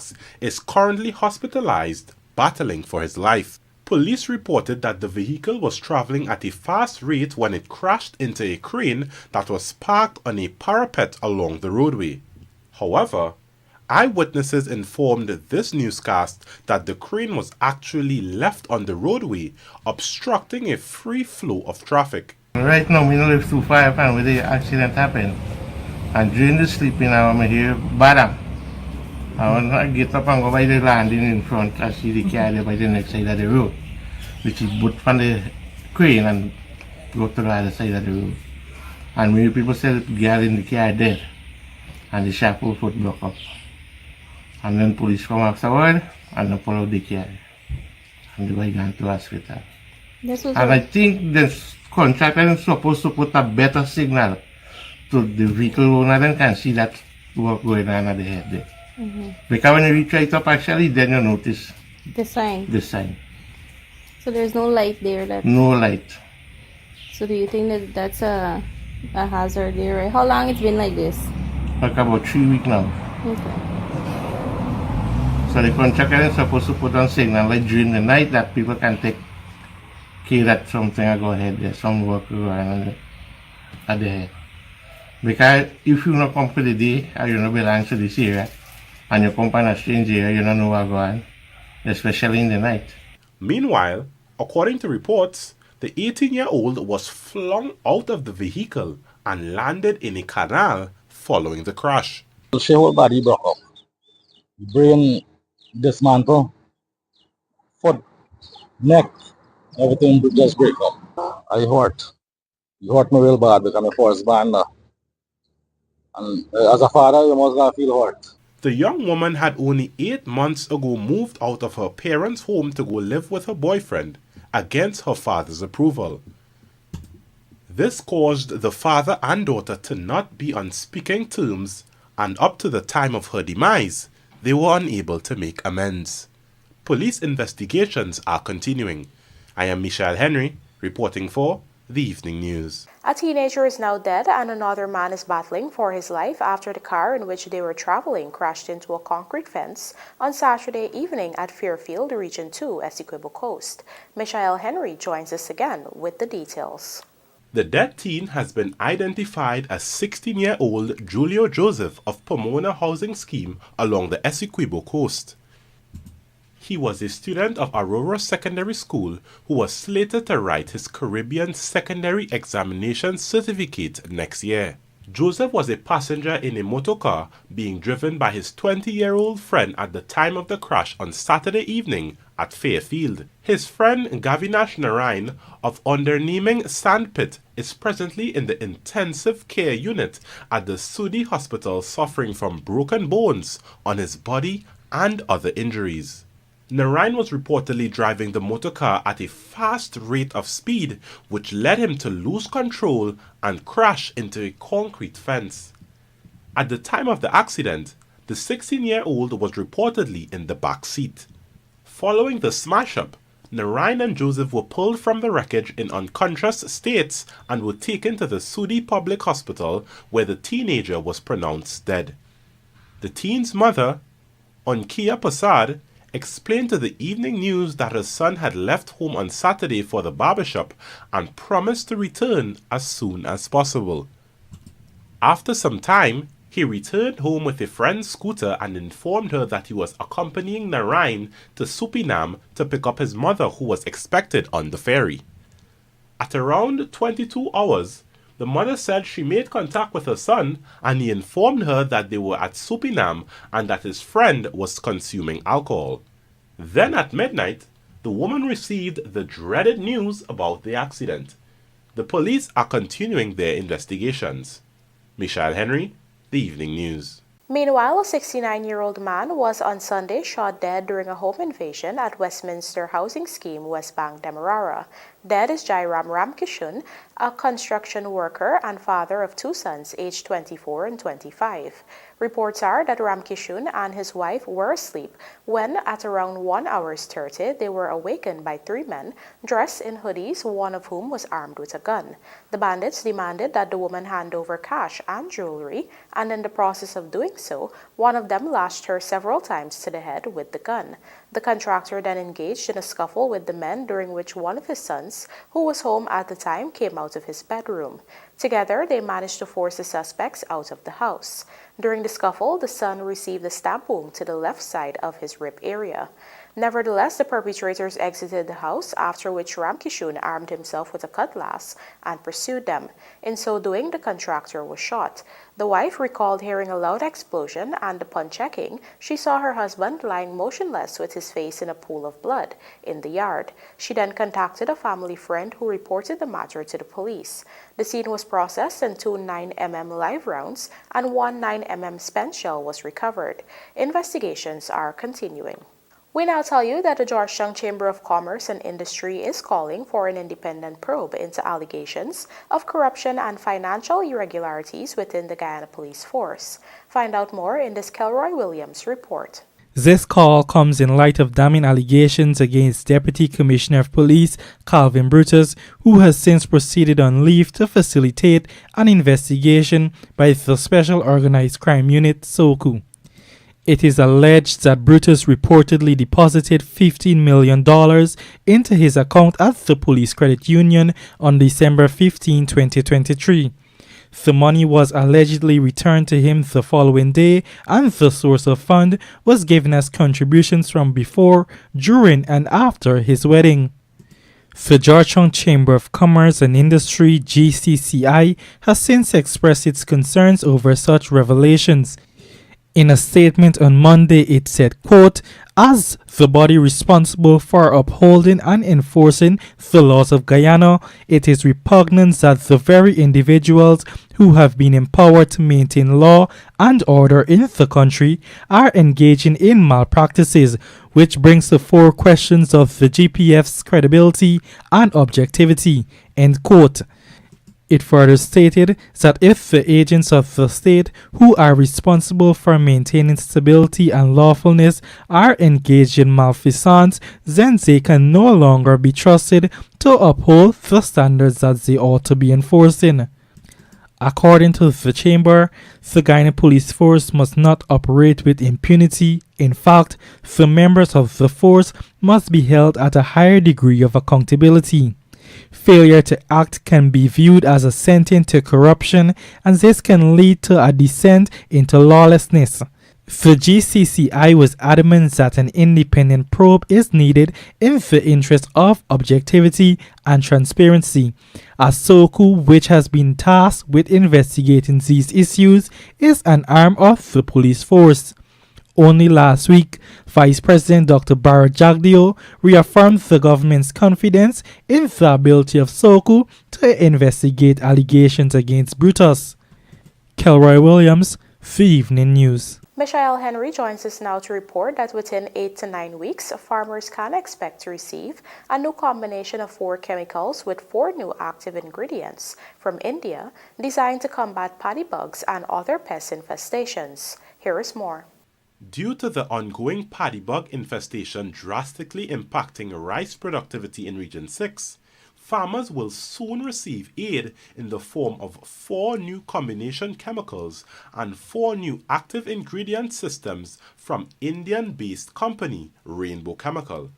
6, is currently hospitalized, battling for his life. Police reported that the vehicle was traveling at a fast rate when it crashed into a crane that was parked on a parapet along the roadway. However, eyewitnesses informed this newscast that the crane was actually left on the roadway, obstructing a free flow of traffic. Right now, we don't live too far from where the accident happened. And during the sleeping hour, I hear bada. When I get up and go by the landing in front, I see the car there by the next side of the road, which is both from the crane and go to the other side of the road. And many people say the girl in the car dead, and the shackle foot broke up. And then police come afterward and they pull out the car. And they were gone to hospital. And I think the contractor is supposed to put a better signal to the vehicle owner and can see that work going on at the head there. Because when you reach right up actually, then you notice the sign. The sign. So there's no light there. No light. So do you think that that's a hazard there? Right? How long it's been like this? Like about 3 weeks now. Okay. So the contractor is supposed to put on signal like during the night that people can take care that something will go ahead there, some work will go on at the head. Because if you not come for the day or you not belong to this area and you come from a strange area, you don't know what's going on, especially in the night. Meanwhile, according to reports, the 18-year-old was flung out of the vehicle and landed in a canal following the crash. She whole body broke up. Brain dismantled. Foot, neck, everything just break up. I hurt. It hurt me real bad because I'm a first bander. And as a father, you must not feel hurt. The young woman had only 8 months ago moved out of her parents' home to go live with her boyfriend, against her father's approval. This caused the father and daughter to not be on speaking terms, and up to the time of her demise, they were unable to make amends. Police investigations are continuing. I am Michelle Henry, reporting for The Evening News. A teenager is now dead and another man is battling for his life after the car in which they were traveling crashed into a concrete fence on Saturday evening at Fairfield, Region 2, ESSEQUIBO Coast. Michelle Henry joins us again with the details. The dead teen has been identified as 16-year-old Julio Joseph of Pomona Housing Scheme along the ESSEQUIBO Coast. He was a student of Aurora Secondary School who was slated to write his Caribbean Secondary Examination Certificate next year. Joseph was a passenger in a motorcar being driven by his 20-year-old friend at the time of the crash on Saturday evening at Fairfield. His friend Gavinash Narain of Underneming Sandpit is presently in the intensive care unit at the Sudi Hospital suffering from broken bones on his body and other injuries. Narain was reportedly driving the motorcar at a fast rate of speed, which led him to lose control and crash into a concrete fence. At the time of the accident, the 16-year-old was reportedly in the back seat. Following the smash-up, Narain and Joseph were pulled from the wreckage in unconscious states and were taken to the Sudi Public Hospital, where the teenager was pronounced dead. The teen's mother, Onkia Prasad, explained to the Evening News that her son had left home on Saturday for the barbershop and promised to return as soon as possible. After some time, he returned home with a friend's scooter and informed her that he was accompanying Narain to Supinam to pick up his mother, who was expected on the ferry. At around 22 hours, the mother said she made contact with her son and he informed her that they were at Supinam and that his friend was consuming alcohol. Then at midnight, the woman received the dreaded news about the accident. The police are continuing their investigations. Michelle Henry, The Evening News. Meanwhile, a 69-year-old man was on Sunday shot dead during a home invasion at Westminster Housing Scheme, West Bank, Demerara. Dead is Jairam Ramkishun, a construction worker and father of two sons aged 24 and 25. Reports are that Ramkishun and his wife were asleep when, at around 1:30, they were awakened by three men dressed in hoodies, one of whom was armed with a gun. The bandits demanded that the woman hand over cash and jewelry, and in the process of doing so, one of them lashed her several times to the head with the gun. The contractor then engaged in a scuffle with the men, during which one of his sons, who was home at the time, came out of his bedroom. Together, they managed to force the suspects out of the house. During the scuffle, the son received a stab wound to the left side of his rib area. Nevertheless, the perpetrators exited the house, after which Ramkishun armed himself with a cutlass and pursued them. In so doing, the contractor was shot. The wife recalled hearing a loud explosion, and upon checking, she saw her husband lying motionless with his face in a pool of blood in the yard. She then contacted a family friend who reported the matter to the police. The scene was processed and two 9mm live rounds and one 9mm spent shell was recovered. Investigations are continuing. We now tell you that the Georgetown Chamber of Commerce and Industry is calling for an independent probe into allegations of corruption and financial irregularities within the Guyana Police Force. Find out more in this Kelroy Williams report. This call comes in light of damning allegations against Deputy Commissioner of Police Calvin Brutus, who has since proceeded on leave to facilitate an investigation by the Special Organized Crime Unit, SOCU. It is alleged that Brutus reportedly deposited $15 million into his account at the Police Credit Union on December 15, 2023. The money was allegedly returned to him the following day, and the source of fund was given as contributions from before, during, and after his wedding. The Georgetown Chamber of Commerce and Industry (GCCI) has since expressed its concerns over such revelations. In a statement on Monday, it said, quote, "As the body responsible for upholding and enforcing the laws of Guyana, it is repugnant that the very individuals who have been empowered to maintain law and order in the country are engaging in malpractices, which brings the four questions of the GPF's credibility and objectivity," end quote. It further stated that if the agents of the state who are responsible for maintaining stability and lawfulness are engaged in malfeasance, then they can no longer be trusted to uphold the standards that they ought to be enforcing. According to the Chamber, the Guyana Police Force must not operate with impunity. In fact, the members of the force must be held at a higher degree of accountability. Failure to act can be viewed as a sentence to corruption, and this can lead to a descent into lawlessness. The GCCI was adamant that an independent probe is needed in the interest of objectivity and transparency. SOCU, which has been tasked with investigating these issues, is an arm of the police force. Only last week, Vice President Dr. Barra Jagdeo reaffirmed the government's confidence in the ability of SOCU to investigate allegations against Brutus. Kelroy Williams, The Evening News. Michael Henry joins us now to report that within 8 to 9 weeks, farmers can expect to receive a new combination of 4 chemicals with 4 new active ingredients from India designed to combat paddy bugs and other pest infestations. Here is more. Due to the ongoing paddy bug infestation drastically impacting rice productivity in Region 6, farmers will soon receive aid in the form of 4 new combination chemicals and 4 new active ingredient systems from Indian-based company Rainbow Chemical.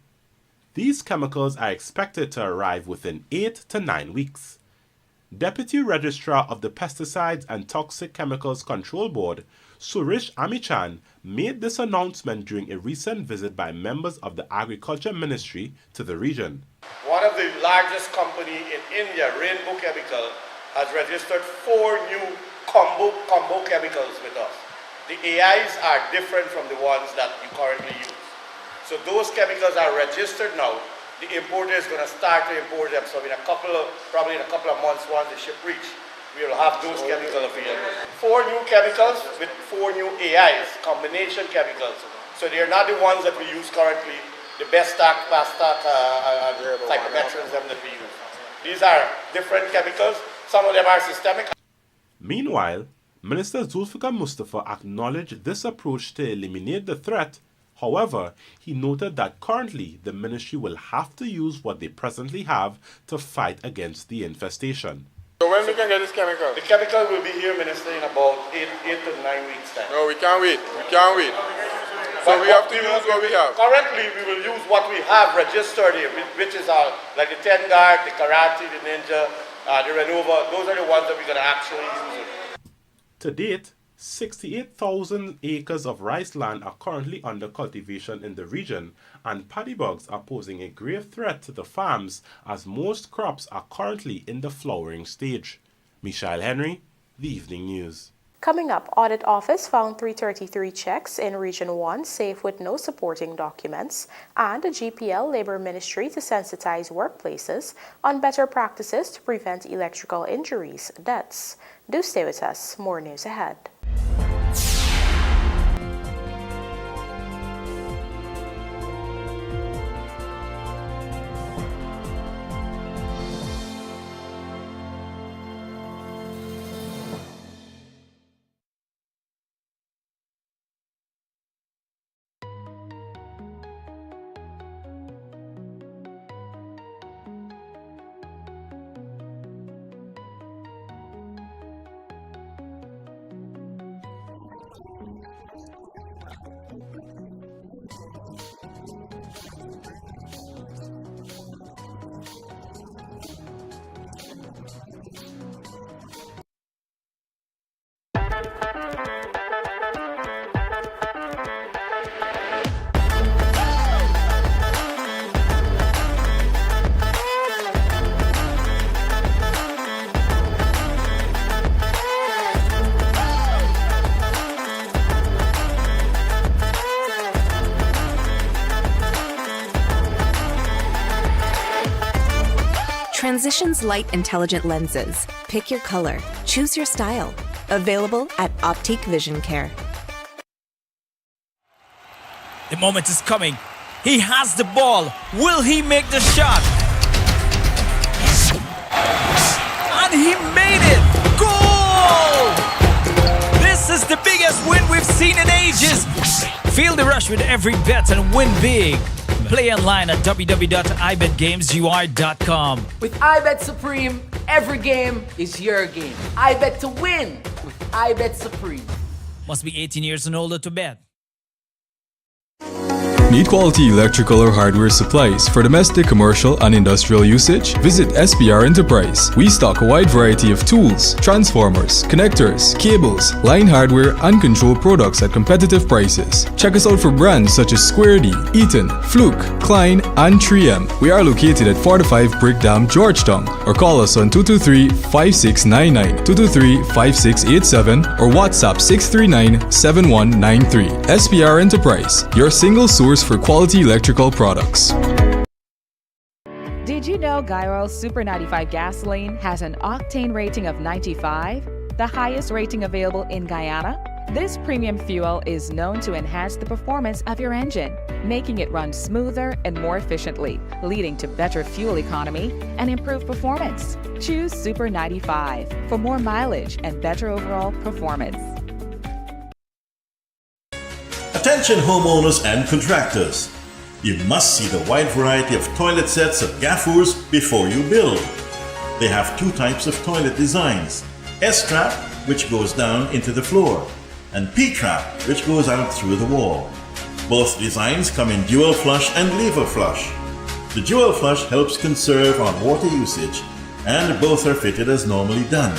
These chemicals are expected to arrive within 8 to 9 weeks. Deputy Registrar of the Pesticides and Toxic Chemicals Control Board, Suresh Amichan, made this announcement during a recent visit by members of the Agriculture Ministry to the region. One of the largest companies in India, Rainbow Chemical, has registered 4 new combo chemicals with us. The AIs are different from the ones that you currently use. So those chemicals are registered now. The importer is going to start to import them. So probably in a couple of months, once the ship reach, we will have those chemicals available. 4 new chemicals with 4 new AIs, combination chemicals. So they are not the ones that we use currently, the best stack, fast stack, cyclometrins that we use. These are different chemicals. Some of them are systemic. Meanwhile, Minister Zulfikar Mustafa acknowledged this approach to eliminate the threat. However, he noted that currently the ministry will have to use what they presently have to fight against the infestation. So when we can get this chemical? The chemical will be here, Minister, in about 8 to 9 weeks' time. No, we can't wait. We can't wait. So we have to use what we have. Currently, we will use what we have registered here, which is like the 10 guard, the karate, the ninja, the Renova. Those are the ones that we're going to actually use. To date, 68,000 acres of rice land are currently under cultivation in the region, and paddy bugs are posing a grave threat to the farms as most crops are currently in the flowering stage. Michelle Henry, The Evening News. Coming up, Audit Office found 333 checks in Region 1 safe with no supporting documents, and the GPL Labor Ministry to sensitize workplaces on better practices to prevent electrical injuries, deaths. Do stay with us. More news ahead. Transitions Light Intelligent Lenses. Pick your color. Choose your style. Available at Optique Vision Care. The moment is coming. He has the ball. Will he make the shot? And he made it! Goal! This is the biggest win we've seen in ages. Feel the rush with every bet and win big. Play online at www.ibetgamesui.com. With iBet Supreme, every game is your game. iBet to win with iBet Supreme. Must be 18 years and older to bet. Need quality electrical or hardware supplies for domestic, commercial, and industrial usage? Visit SPR Enterprise. We stock a wide variety of tools, transformers, connectors, cables, line hardware, and control products at competitive prices. Check us out for brands such as Square D, Eaton, Fluke, Klein, and 3M. We are located at 45 Brick Dam, Georgetown, or call us on 223-5699, 223-5687, or WhatsApp 639-7193. SPR Enterprise, your single source for quality electrical products. Did you know Guy Super 95 gasoline has an octane rating of 95, the highest rating available in Guyana? This premium fuel is known to enhance the performance of your engine, making it run smoother and more efficiently, leading to better fuel economy and improved performance. Choose Super 95 for more mileage and better overall performance. Attention homeowners and contractors. You must see the wide variety of toilet sets of Gaffurs before you build. They have two types of toilet designs: S-trap, which goes down into the floor, and P-trap, which goes out through the wall. Both designs come in dual flush and lever flush. The dual flush helps conserve on water usage, and both are fitted as normally done.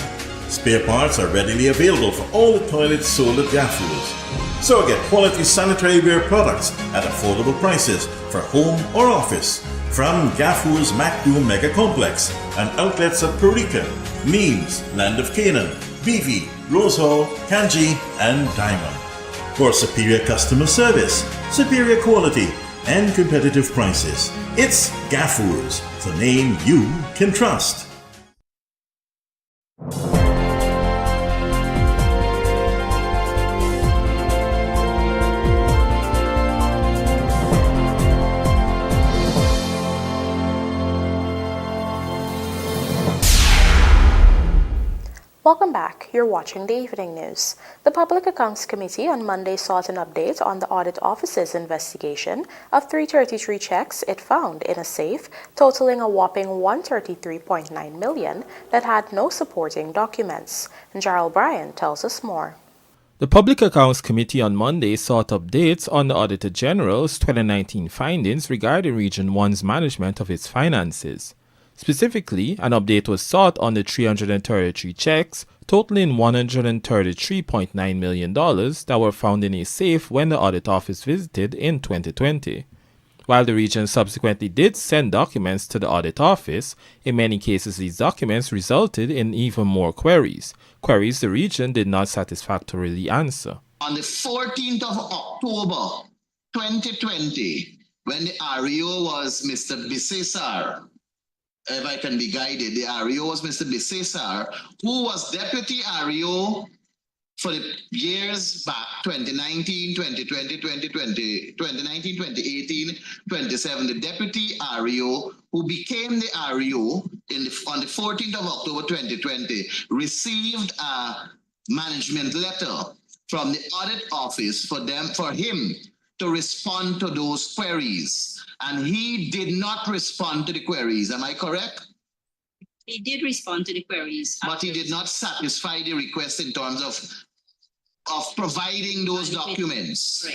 Spare parts are readily available for all the toilets sold at Gaffurs. So get quality sanitary ware products at affordable prices for home or office from Gaffur's MacDoom Mega Complex and outlets at Parika, Means, Land of Canaan, BV, Rose Hall, Kanji, and Diamond. For superior customer service, superior quality, and competitive prices, it's Gaffur's, the name you can trust. Welcome back. You're watching the Evening News. The Public Accounts Committee on Monday sought an update on the Audit Office's investigation of 333 checks it found in a safe, totaling a whopping $133.9 million that had no supporting documents. Gerald Bryan tells us more. The Public Accounts Committee on Monday sought updates on the Auditor General's 2019 findings regarding Region 1's management of its finances. Specifically, an update was sought on the 333 checks totaling $133.9 million that were found in a safe when the Audit Office visited in 2020. While the region subsequently did send documents to the Audit Office, in many cases these documents resulted in even more queries the region did not satisfactorily answer. On the 14th of October 2020, when the REO was Mr. Bisesar, if I can be guided, the REO was Mr. Bisesar, who was Deputy REO for the years back 2019, 2020, 2020, 2019, 2018, 2017, the Deputy REO who became the REO on the 14th of October 2020 received a management letter from the Audit Office for him to respond to those queries. And he did not respond to the queries. Am I correct? He did respond to the queries. But he did not satisfy the request in terms of providing those documents.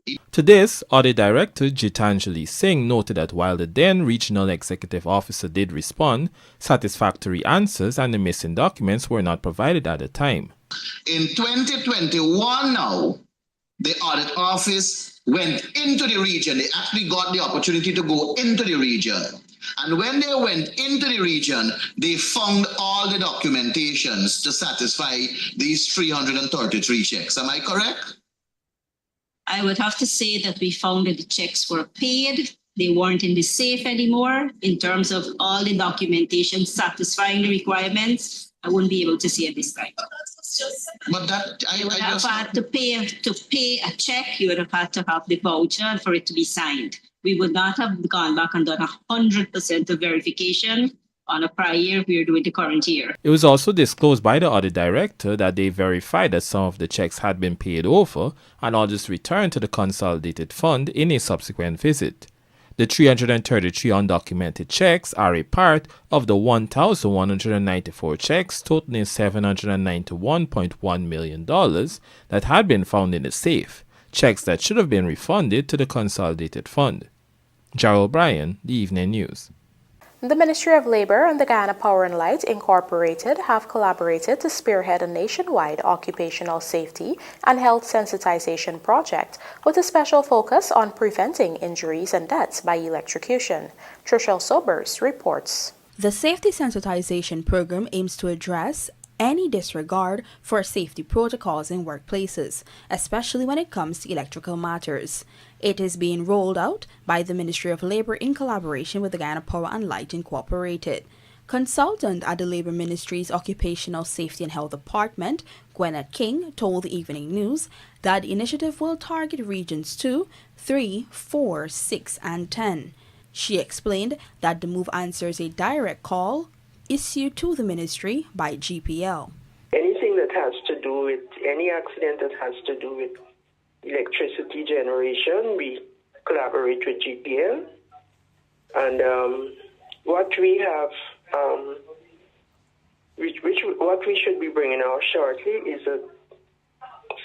Right. To this, Audit Director Gitanjali Singh noted that while the then Regional Executive Officer did respond, satisfactory answers and the missing documents were not provided at the time. In 2021 now, the Audit Office went into the region. They actually got the opportunity to go into the region. And when they went into the region, they found all the documentations to satisfy these 333 checks. Am I correct? I would have to say that we found that the checks were paid. They weren't in the safe anymore. In terms of all the documentation satisfying the requirements, I wouldn't be able to say at this time. But that you would have had to pay a check. You would have had to have the voucher for it to be signed. We would not have gone back and done 100% of verification on a prior year. We are doing the current year. It was also disclosed by the Audit Director that they verified that some of the checks had been paid over and orders returned to the Consolidated Fund in a subsequent visit. The 333 undocumented checks are a part of the 1,194 checks totaling $791.1 million that had been found in the safe, checks that should have been refunded to the Consolidated Fund. Gerald Bryan, The Evening News. The Ministry of Labor and the Guyana Power and Light Incorporated have collaborated to spearhead a nationwide occupational safety and health sensitization project with a special focus on preventing injuries and deaths by electrocution. Trishelle Sobers reports. The safety sensitization program aims to address any disregard for safety protocols in workplaces, especially when it comes to electrical matters. It is being rolled out by the Ministry of Labor in collaboration with the Guyana Power and Light Incorporated. Consultant at the Labor Ministry's Occupational Safety and Health Department, Gwyneth King, told the Evening News that the initiative will target Regions 2, 3, 4, 6, and 10. She explained that the move answers a direct call issued to the ministry by GPL. Anything that has to do with any accident that has to do with electricity generation, we collaborate with GPL. And what we have, what we should be bringing out shortly is a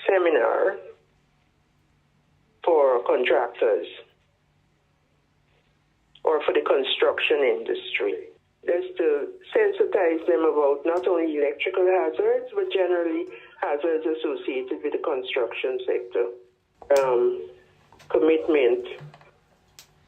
seminar for contractors or for the construction industry. Just to sensitize them about not only electrical hazards, but generally hazards associated with the construction sector. Commitment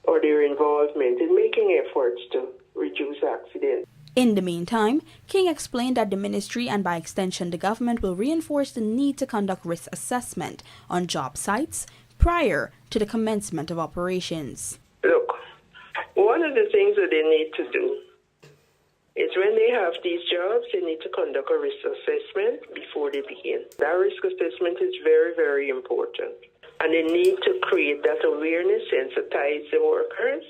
or their involvement in making efforts to reduce accidents. In the meantime, King explained that the ministry and by extension the government will reinforce the need to conduct risk assessment on job sites prior to the commencement of operations. Look, one of the things that they need to do is when they have these jobs, they need to conduct a risk assessment before they begin. That risk assessment is very, very important. And they need to create that awareness, sensitize the workers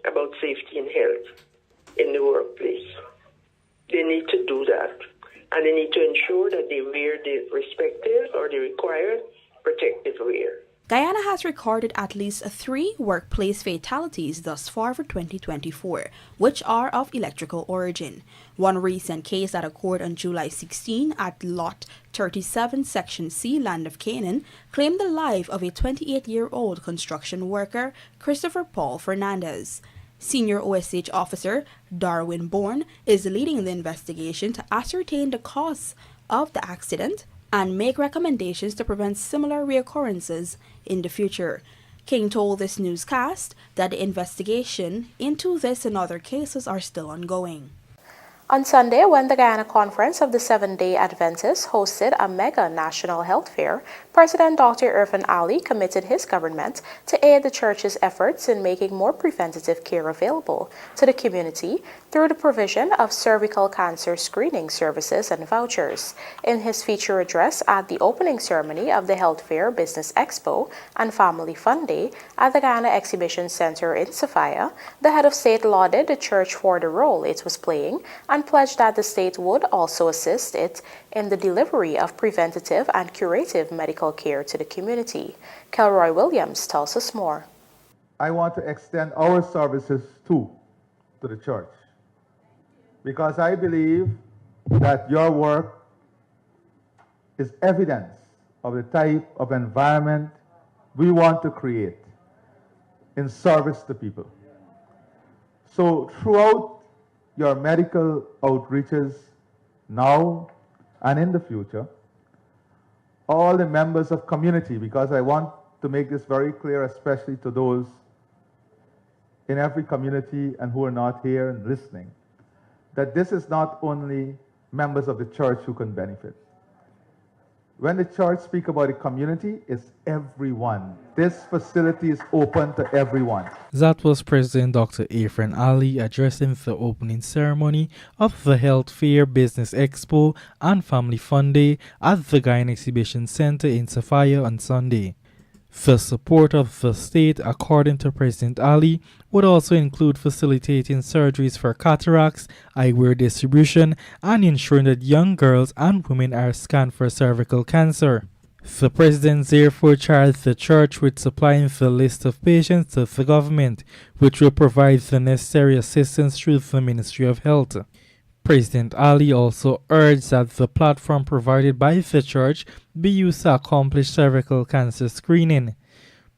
about safety and health in the workplace. They need to do that. and they need to ensure that they wear the respective or the required protective wear. Guyana has recorded at least 3 workplace fatalities thus far for 2024, which are of electrical origin. One recent case that occurred on July 16 at Lot 37, Section C, Land of Canaan, claimed the life of a 28-year-old construction worker, Christopher Paul Fernandez. Senior OSH officer Darwin Bourne is leading the investigation to ascertain the cause of the accident and make recommendations to prevent similar reoccurrences in the future. King told this newscast that the investigation into this and other cases are still ongoing. On Sunday, when the Guyana Conference of the Seventh-day Adventists hosted a mega national health fair, President Dr. Irfan Ali committed his government to aid the church's efforts in making more preventative care available to the community through the provision of cervical cancer screening services and vouchers. In his feature address at the opening ceremony of the Health Fair Business Expo and Family Fun Day at the Guyana Exhibition Center in Sophia, the head of state lauded the church for the role it was playing and pledged that the state would also assist it in the delivery of preventative and curative medical care to the community. Kelroy Williams tells us more. I want to extend our services too to the church, because I believe that your work is evidence of the type of environment we want to create in service to people. So throughout your medical outreaches now and in the future, all the members of community, because I want to make this very clear, especially to those in every community and who are not here and listening, that this is not only members of the church who can benefit. When the church speaks about the community, it's everyone. This facility is open to everyone. That was President Dr. Irfan Ali addressing the opening ceremony of the Health Fair Business Expo and Family Fun Day at the Guyana Exhibition Center in Sophia on Sunday. The support of the state, according to President Ali, would also include facilitating surgeries for cataracts, eyewear distribution, and ensuring that young girls and women are scanned for cervical cancer. The President therefore charged the church with supplying the list of patients to the government, which will provide the necessary assistance through the Ministry of Health. President Ali also urged that the platform provided by the church be used to accomplish cervical cancer screening.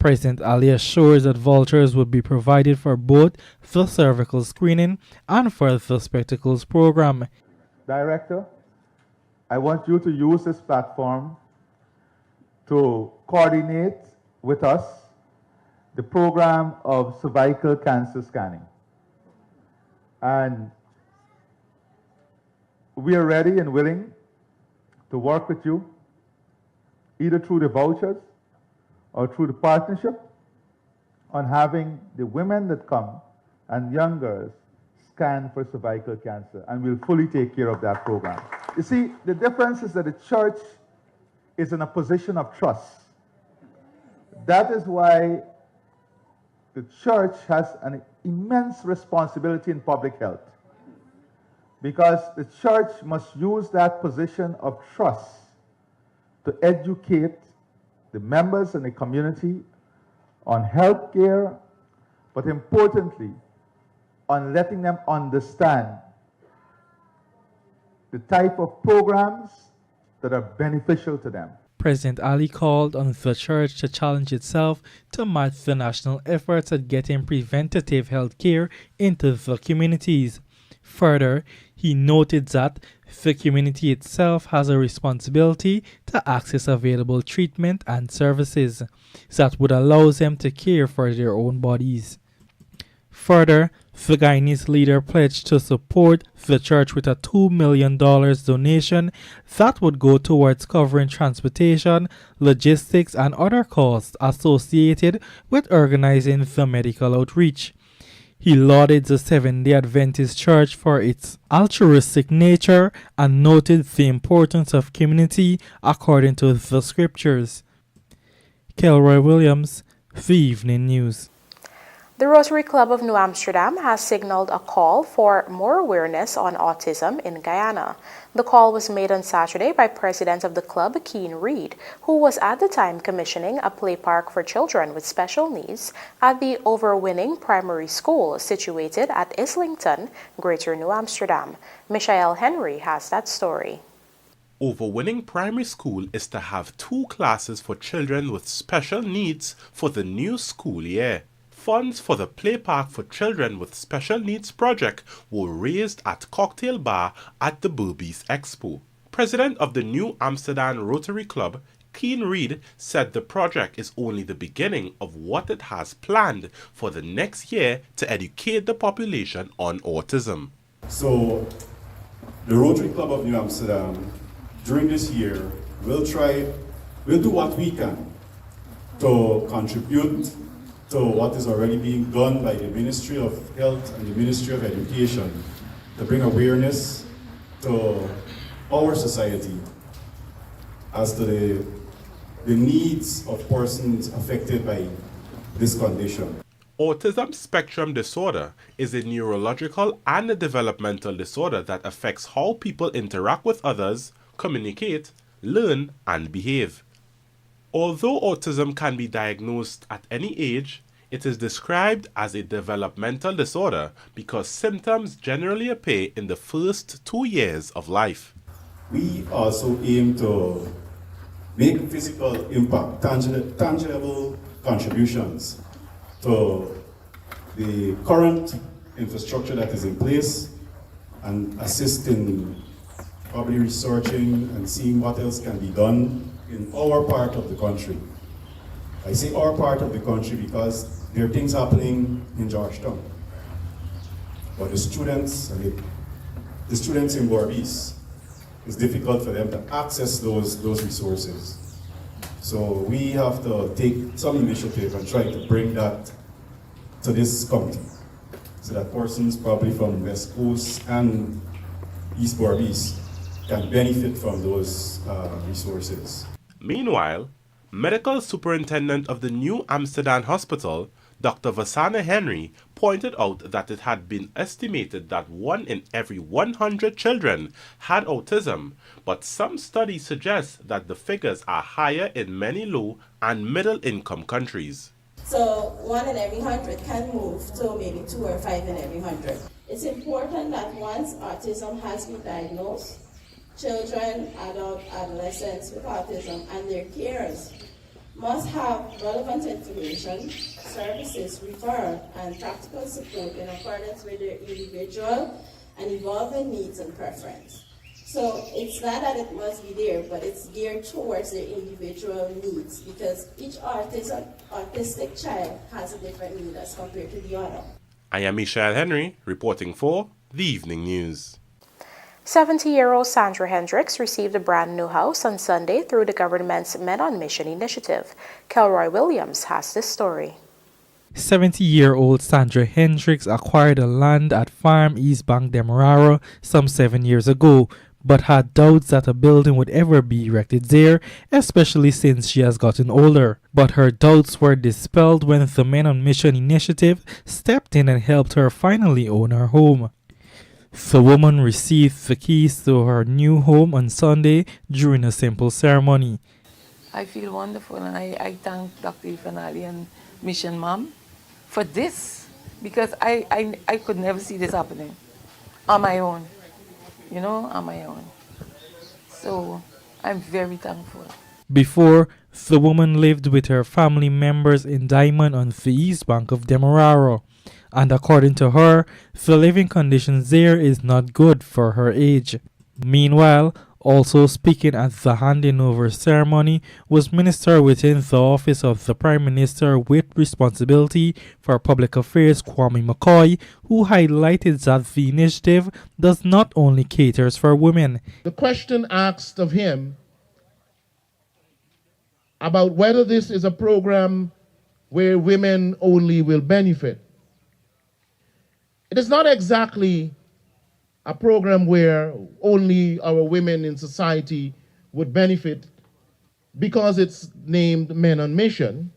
President Ali assures that vouchers would be provided for both the cervical screening and for the spectacles program. Director, I want you to use this platform to coordinate with us the program of cervical cancer scanning. And we are ready and willing to work with you, either through the vouchers or through the partnership, on having the women that come and young girls scan for cervical cancer, and we'll fully take care of that program. You see, the difference is that the church is in a position of trust. That is why the church has an immense responsibility in public health, because the church must use that position of trust to educate the members in the community on health care, but importantly, on letting them understand the type of programs that are beneficial to them. President Ali called on the church to challenge itself to match the national efforts at getting preventative health care into the communities. Further, he noted that the community itself has a responsibility to access available treatment and services that would allow them to care for their own bodies. Further, the Guyanese leader pledged to support the church with a $2 million donation that would go towards covering transportation, logistics, and other costs associated with organizing the medical outreach. He lauded the Seventh-day Adventist Church for its altruistic nature and noted the importance of community according to the scriptures. Kelroy Williams, The Evening News. The Rotary Club of New Amsterdam has signaled a call for more awareness on autism in Guyana. The call was made on Saturday by President of the club, Keen Reed, who was at the time commissioning a play park for children with special needs at the Overwinning Primary School situated at Islington, Greater New Amsterdam. Michael Henry has that story. Overwinning Primary School is to have 2 classes for children with special needs for the new school year. Funds for the Play Park for Children with Special Needs project were raised at Cocktail Bar at the BERBICE Expo. President of the New Amsterdam Rotary Club, Keen Reed, said the project is only the beginning of what it has planned for the next year to educate the population on autism. So, the Rotary Club of New Amsterdam, during this year, we'll do what we can to contribute to what is already being done by the Ministry of Health and the Ministry of Education to bring awareness to our society as to the needs of persons affected by this condition. Autism spectrum disorder is a neurological and a developmental disorder that affects how people interact with others, communicate, learn, and behave. Although autism can be diagnosed at any age, it is described as a developmental disorder because symptoms generally appear in the first 2 years of life. We also aim to make physical impact, tangible contributions to the current infrastructure that is in place and assist in probably researching and seeing what else can be done in our part of the country. I say our part of the country because there are things happening in Georgetown. But the students in BERBICE, it's difficult for them to access those resources. So we have to take some initiative and try to bring that to this county so that persons probably from West Coast and East BERBICE can benefit from those resources. Meanwhile, Medical Superintendent of the New Amsterdam Hospital, Dr. Vasana Henry, pointed out that it had been estimated that 1 in every 100 children had autism, but some studies suggest that the figures are higher in many low and middle income countries. So 1 in every 100 can move to maybe 2 or 5 in every 100. It's important that once autism has been diagnosed, children, adults, adolescents with autism and their carers must have relevant information, services, referral, and practical support in accordance with their individual and evolving needs and preference. So it's not that it must be there, but it's geared towards their individual needs because each autistic child has a different need as compared to the other. I am Michael Henry, reporting for The Evening News. 70-year-old Sandra Hendricks received a brand new house on Sunday through the government's Men on Mission initiative. Kelroy Williams has this story. 70-year-old Sandra Hendricks acquired a land at Farm East Bank Demerara some 7 years ago, but had doubts that a building would ever be erected there, especially since she has gotten older. But her doubts were dispelled when the Men on Mission initiative stepped in and helped her finally own her home. The woman received the keys to her new home on Sunday during a simple ceremony. I feel wonderful, and I thank Dr. Ifanali and Mission Mom for this, because I could never see this happening on my own, on my own. So I'm very thankful. Before, the woman lived with her family members in Diamond on the east bank of Demerara. And according to her, the living conditions there is not good for her age. Meanwhile, also speaking at the handing over ceremony was Minister within the Office of the Prime Minister with responsibility for public affairs, Kwame McCoy, who highlighted that the initiative does not only cater for women. The question asked of him about whether this is a program where women only will benefit. It is not exactly a program where only our women in society would benefit because it's named Men on Mission.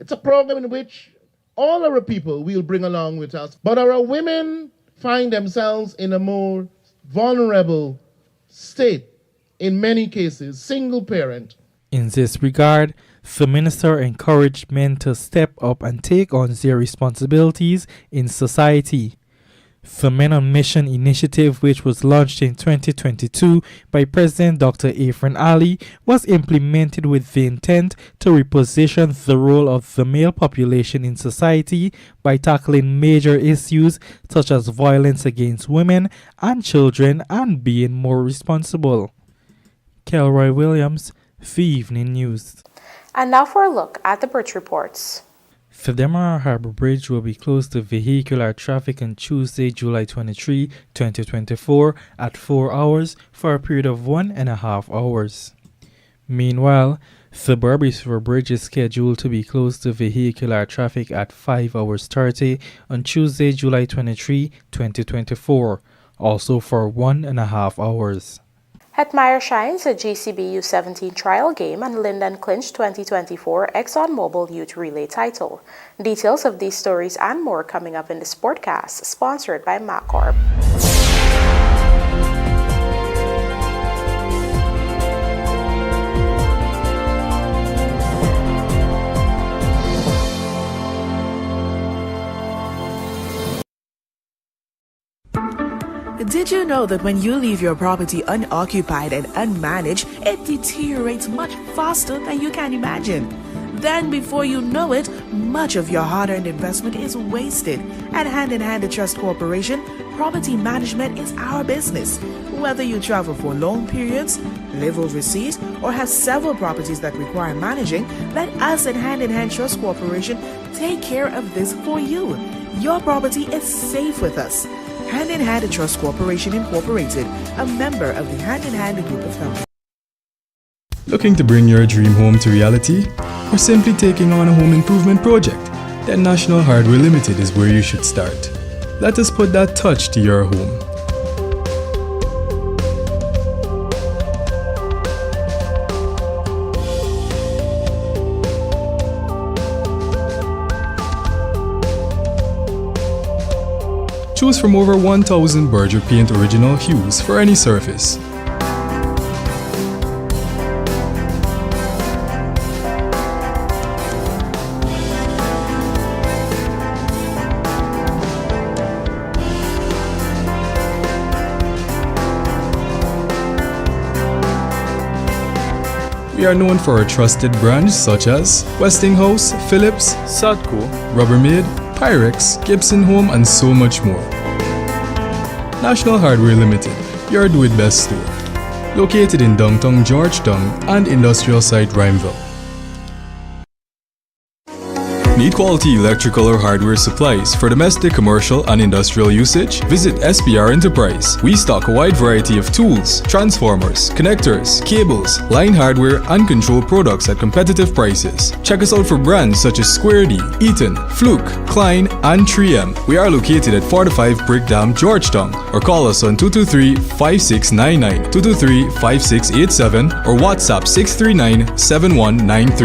It's a program in which all our people we'll bring along with us. But our women find themselves in a more vulnerable state, in many cases, single parent. In this regard, the minister encouraged men to step up and take on their responsibilities in society. The Men on Mission initiative, which was launched in 2022 by President Dr. Afrin Ali, was implemented with the intent to reposition the role of the male population in society by tackling major issues such as violence against women and children and being more responsible. Kelroy Williams, The Evening News. And now for a look at the bridge reports. The Demerara Harbour Bridge will be closed to vehicular traffic on Tuesday, July 23, 2024 at 4 hours for a period of 1.5 hours. Meanwhile, the BERBICE Bridge is scheduled to be closed to vehicular traffic at 5 hours 30 on Tuesday, July 23, 2024, also for 1.5 hours. Hetmeyer shines a GCB U17 trial game and Linden clinched 2024 ExxonMobil Youth Relay title. Details of these stories and more coming up in the Sportcast, sponsored by MacCorp. Did you know that when you leave your property unoccupied and unmanaged, it deteriorates much faster than you can imagine? Then before you know it, much of your hard-earned investment is wasted. At Hand in Hand, the Trust Corporation, property management is our business. Whether you travel for long periods, live overseas, or have several properties that require managing, let us at Hand in Hand Trust Corporation take care of this for you. Your property is safe with us. Hand in Hand Trust Corporation Incorporated, a member of the Hand in Hand Group of Companies. Looking to bring your dream home to reality? Or simply taking on a home improvement project? Then National Hardware Limited is where you should start. Let us put that touch to your home. Choose from over 1,000 Berger Paint original hues for any surface. We are known for our trusted brands such as Westinghouse, Philips, Sadco, Rubbermaid, Pyrex, Gibson Home, and so much more. National Hardware Limited, your do-it-best store. Located in downtown Georgetown and industrial site Rhymeville. Need quality electrical or hardware supplies for domestic, commercial, and industrial usage? Visit SPR Enterprise. We stock a wide variety of tools, transformers, connectors, cables, line hardware, and control products at competitive prices. Check us out for brands such as Square D, Eaton, Fluke, Klein, and 3M. We are located at 45 Brick Dam, Georgetown, or call us on 223-5699, 223-5687, or WhatsApp 639-7193.